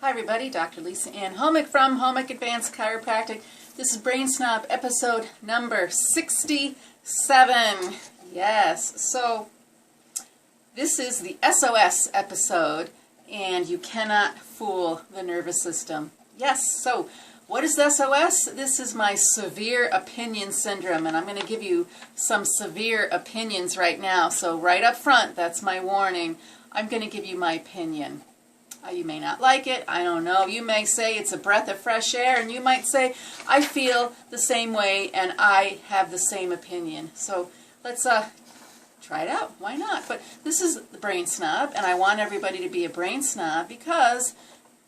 Hi everybody, Dr. Lisa Ann Homick from Homick Advanced Chiropractic. This is Brain Snob episode number 67. Yes, so this is the SOS episode, and you cannot fool the nervous system. Yes, so what is SOS? This is my severe opinion syndrome, and I'm going to give you some severe opinions right now. So right up front, that's my warning. I'm going to give you my opinion. You may not like it, I don't know. You may say it's a breath of fresh air, and you might say, I feel the same way and I have the same opinion. So let's try it out. Why not? But this is the Brain Snob, and I want everybody to be a Brain Snob because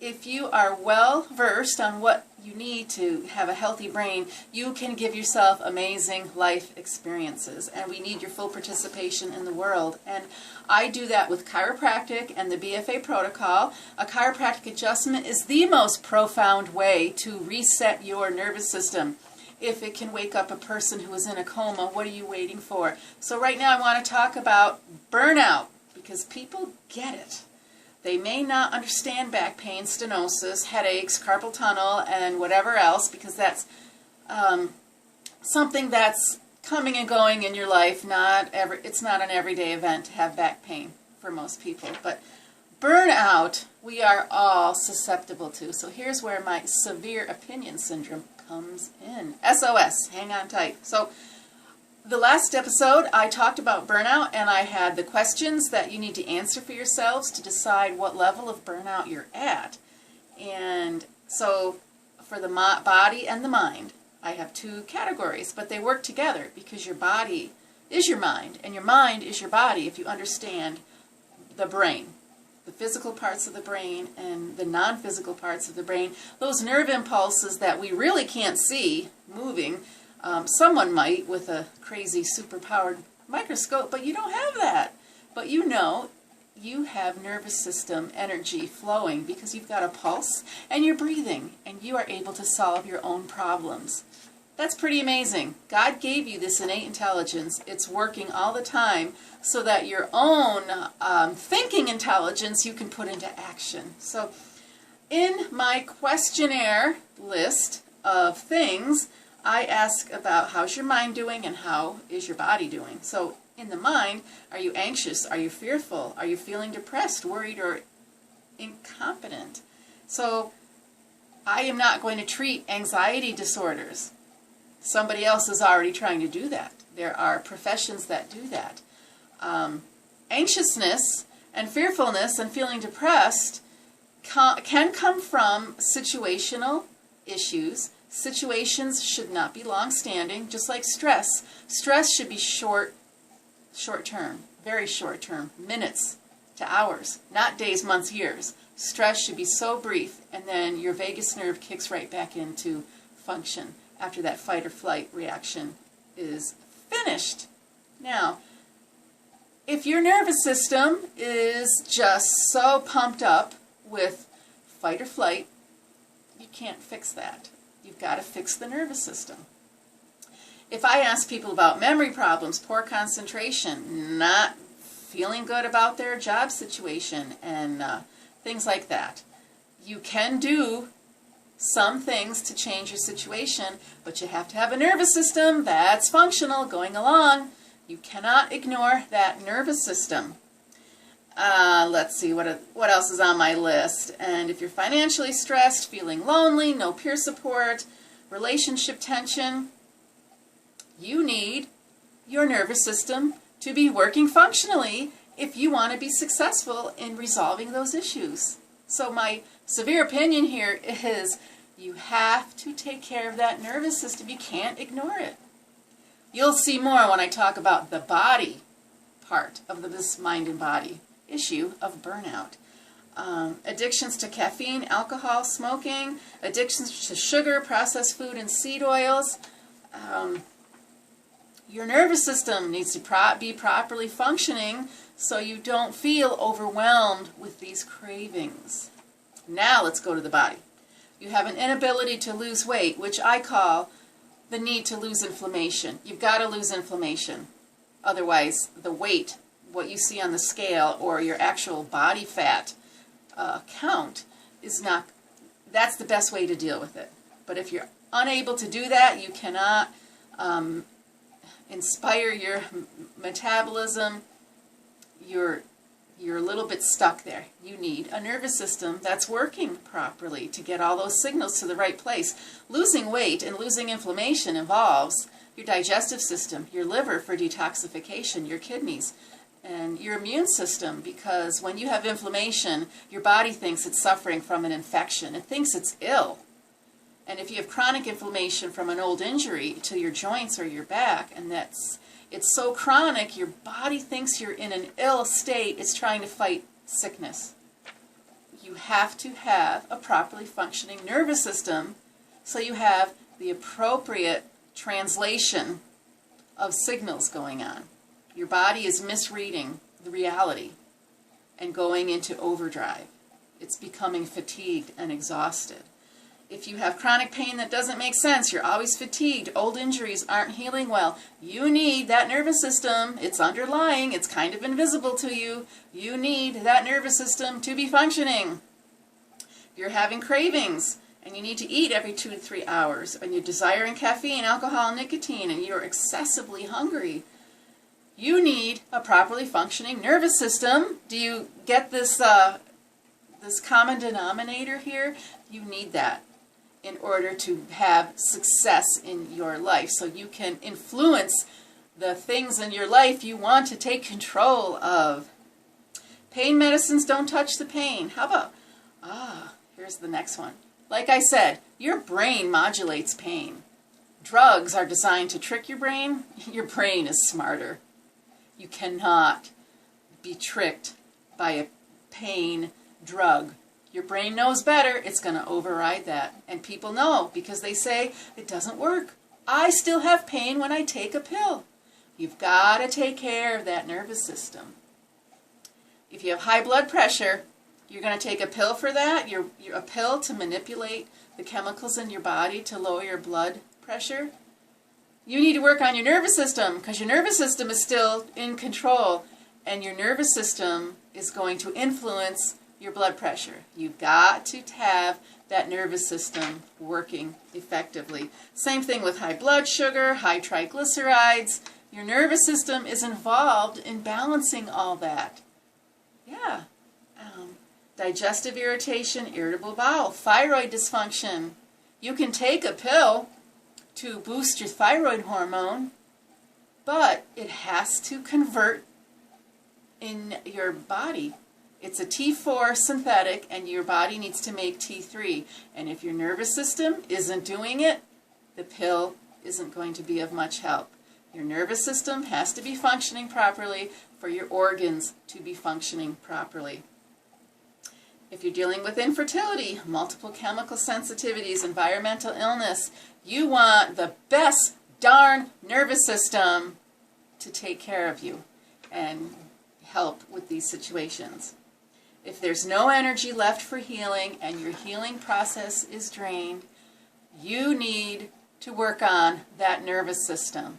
if you are well versed on what you need to have a healthy brain, you can give yourself amazing life experiences, and we need your full participation in the world. And I do that with chiropractic and the BFA protocol. A chiropractic adjustment is the most profound way to reset your nervous system. If it can wake up a person who is in a coma, what are you waiting for? So right now I want to talk about burnout, because people get it. They may not understand back pain, stenosis, headaches, carpal tunnel, and whatever else, because that's something that's coming and going in your life. It's not an everyday event to have back pain for most people. But burnout, we are all susceptible to. So here's where my severe opinion syndrome comes in. SOS, hang on tight. So the last episode, I talked about burnout, and I had the questions that you need to answer for yourselves to decide what level of burnout you're at. And so for the body and the mind, I have two categories, but they work together because your body is your mind, and your mind is your body if you understand the brain, the physical parts of the brain and the non-physical parts of the brain, those nerve impulses that we really can't see moving. Someone might with a crazy super-powered microscope, but you don't have that. But you know you have nervous system energy flowing because you've got a pulse and you're breathing and you are able to solve your own problems. That's pretty amazing. God gave you this innate intelligence. It's working all the time so that your own thinking intelligence you can put into action. So in my questionnaire list of things, I ask about how's your mind doing and how is your body doing. So in the mind, are you anxious? Are you fearful? Are you feeling depressed, worried, or incompetent? So I am not going to treat anxiety disorders. Somebody else is already trying to do that. There are professions that do that. Anxiousness and fearfulness and feeling depressed can come from situational issues. Situations should not be long-standing, just like stress. Stress should be short-term, very short-term, minutes to hours, not days, months, years. Stress should be so brief, and then your vagus nerve kicks right back into function after that fight or flight reaction is finished. Now, if your nervous system is just so pumped up with fight or flight, you can't fix that. You've got to fix the nervous system. If I ask people about memory problems, poor concentration, not feeling good about their job situation, and things like that, you can do some things to change your situation, but you have to have a nervous system that's functional going along. You cannot ignore that nervous system. Let's see, what else is on my list? And if you're financially stressed, feeling lonely, no peer support, relationship tension, you need your nervous system to be working functionally if you want to be successful in resolving those issues. So my severe opinion here is you have to take care of that nervous system. You can't ignore it. You'll see more when I talk about the body part of this mind and body issue of burnout. Addictions to caffeine, alcohol, smoking, addictions to sugar, processed food, and seed oils. Your nervous system needs to be properly functioning so you don't feel overwhelmed with these cravings. Now let's go to the body. You have an inability to lose weight, which I call the need to lose inflammation. You've got to lose inflammation. Otherwise, the weight, what you see on the scale, or your actual body fat count is not, that's the best way to deal with it. But if you're unable to do that, you cannot inspire your metabolism, you're a little bit stuck there. You need a nervous system that's working properly to get all those signals to the right place. Losing weight and losing inflammation involves your digestive system, your liver for detoxification, your kidneys, and your immune system, because when you have inflammation, your body thinks it's suffering from an infection. It thinks it's ill. And if you have chronic inflammation from an old injury to your joints or your back, and it's so chronic, your body thinks you're in an ill state, it's trying to fight sickness. You have to have a properly functioning nervous system so you have the appropriate translation of signals going on. Your body is misreading the reality and going into overdrive. It's becoming fatigued and exhausted. If you have chronic pain that doesn't make sense, you're always fatigued, old injuries aren't healing well, you need that nervous system. It's underlying, it's kind of invisible to you. You need that nervous system to be functioning. You're having cravings, and you need to eat every 2 to 3 hours, and you're desiring caffeine, alcohol, and nicotine, and you're excessively hungry. You need a properly functioning nervous system. Do you get this, this common denominator here? You need that in order to have success in your life, so you can influence the things in your life you want to take control of. Pain medicines don't touch the pain. How about, here's the next one. Like I said, your brain modulates pain. Drugs are designed to trick your brain. Your brain is smarter. You cannot be tricked by a pain drug. Your brain knows better. It's going to override that. And people know because they say, it doesn't work. I still have pain when I take a pill. You've got to take care of that nervous system. If you have high blood pressure, you're going to take a pill for that. You're a pill to manipulate the chemicals in your body to lower your blood pressure. You need to work on your nervous system because your nervous system is still in control, and your nervous system is going to influence your blood pressure. You've got to have that nervous system working effectively. Same thing with high blood sugar, high triglycerides. Your nervous system is involved in balancing all that. Yeah. Digestive irritation, irritable bowel, thyroid dysfunction. You can take a pill to boost your thyroid hormone, but it has to convert in your body. It's a T4 synthetic, and your body needs to make T3. And if your nervous system isn't doing it, the pill isn't going to be of much help. Your nervous system has to be functioning properly for your organs to be functioning properly. If you're dealing with infertility, multiple chemical sensitivities, environmental illness, you want the best darn nervous system to take care of you and help with these situations. If there's no energy left for healing and your healing process is drained, you need to work on that nervous system.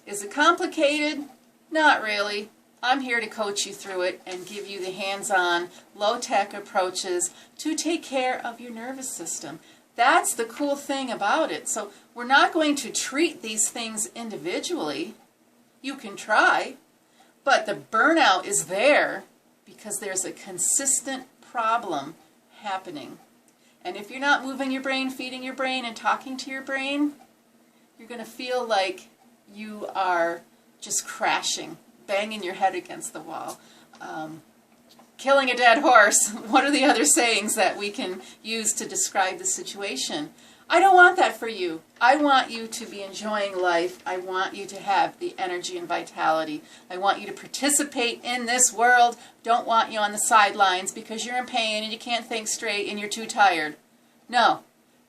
Is it complicated? Not really. I'm here to coach you through it and give you the hands-on, low-tech approaches to take care of your nervous system. That's the cool thing about it. So we're not going to treat these things individually. You can try, but the burnout is there because there's a consistent problem happening. And if you're not moving your brain, feeding your brain, and talking to your brain, you're going to feel like you are just crashing, banging your head against the wall, killing a dead horse. What are the other sayings that we can use to describe the situation? I don't want that for you. I want you to be enjoying life. I want you to have the energy and vitality. I want you to participate in this world. Don't want you on the sidelines because you're in pain and you can't think straight and you're too tired. No,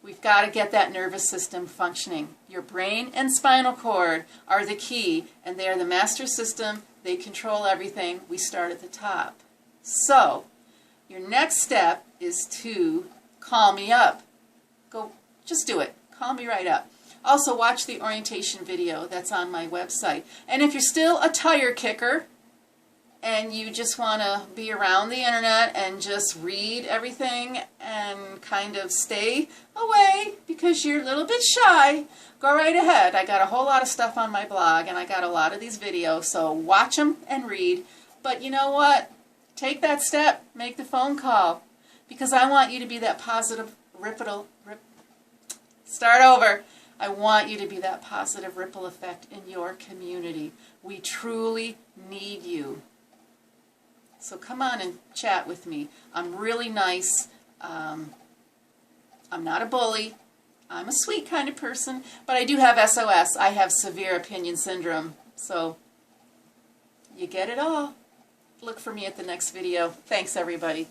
we've got to get that nervous system functioning. Your brain and spinal cord are the key, and they are the master system. They control everything. We start at the top. So, your next step is to call me up. Just do it. Call me right up. Also, watch the orientation video that's on my website. And if you're still a tire kicker, and you just want to be around the internet and just read everything and kind of stay away because you're a little bit shy, go right ahead. I got a whole lot of stuff on my blog, and I got a lot of these videos, so watch them and read. But you know what? Take that step. Make the phone call, because I want you to be that positive start over. I want you to be that positive ripple effect in your community. We truly need you. So come on and chat with me. I'm really nice. I'm not a bully. I'm a sweet kind of person, but I do have SOS. I have severe opinion syndrome. So you get it all. Look for me at the next video. Thanks, everybody.